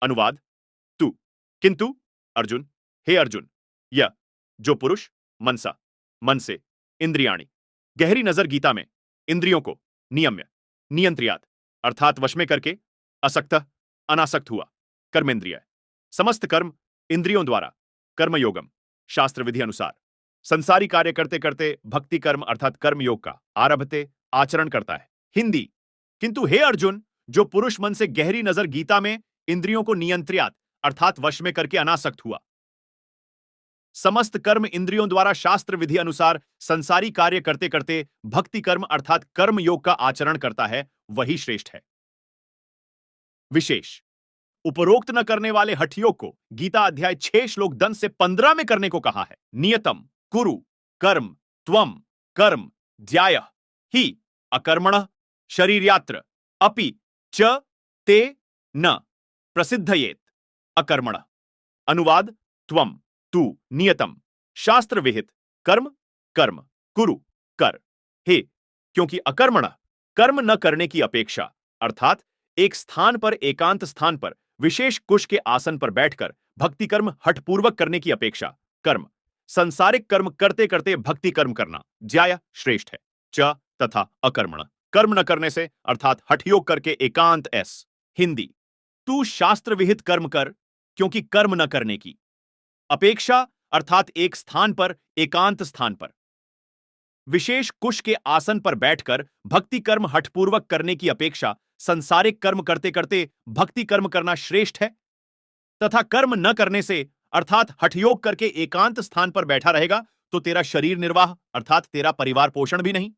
अनुवाद तू, किंतु अर्जुन, हे अर्जुन, यह जो पुरुष मनसा, मन से, इंद्रियाणि, गहरी नजर गीता में इंद्रियों को नियम्य, नियंत्रियात अर्थात वश में करके असक्त, अनासक्त हुआ, कर्मेंद्रिय, समस्त कर्म इंद्रियों द्वारा कर्मयोगम, शास्त्र विधि अनुसार संसारी कार्य करते करते भक्ति कर्म अर्थात कर्म योग का आरभते आचरण करता है। हिंदी, किंतु हे अर्जुन, जो पुरुष मन से गहरी नजर गीता में इंद्रियों को नियंत्रियात अर्थात वश में करके अनासक्त हुआ, समस्त कर्म इंद्रियों द्वारा शास्त्र विधि अनुसार संसारी कार्य करते करते भक्ति कर्म अर्थात कर्म योग का आचरण करता है, वही श्रेष्ठ है। विशेष, उपरोक्त न करने वाले हठ योग को गीता अध्याय 6 श्लोक 10 से 15 में करने को कहा है। नियतम कुरु कर्म त्वम कर्म ध्यायः हि अकर्मणः शरीर्यात्र अपि च ते न प्रसिद्धयेत अकर्मणः। अनुवाद त्वम, तू, नियतम, शास्त्र विहित, कर्म कर्म कुरु कर, हे, क्योंकि अकर्मणः कर्म न करने की अपेक्षा अर्थात एक स्थान पर एकांत स्थान पर विशेष कुश के आसन पर बैठकर भक्ति कर्म हठपूर्वक करने की अपेक्षा कर्म संसारिक कर्म करते करते भक्ति कर्म करना ज्याय श्रेष्ठ है। च तथा अकर्मण कर्म न करने से अर्थात हठयोग करके एकांत एस। हिंदी, तू शास्त्र विहित कर्म कर क्योंकि कर्म न करने की अपेक्षा अर्थात एक स्थान पर एकांत स्थान पर विशेष कुश के आसन पर बैठकर भक्ति कर्म हठपूर्वक करने की अपेक्षा संसारिक कर्म करते करते भक्ति कर्म करना श्रेष्ठ है तथा कर्म न करने से अर्थात हठयोग करके एकांत स्थान पर बैठा रहेगा तो तेरा शरीर निर्वाह अर्थात तेरा परिवार पोषण भी नहीं,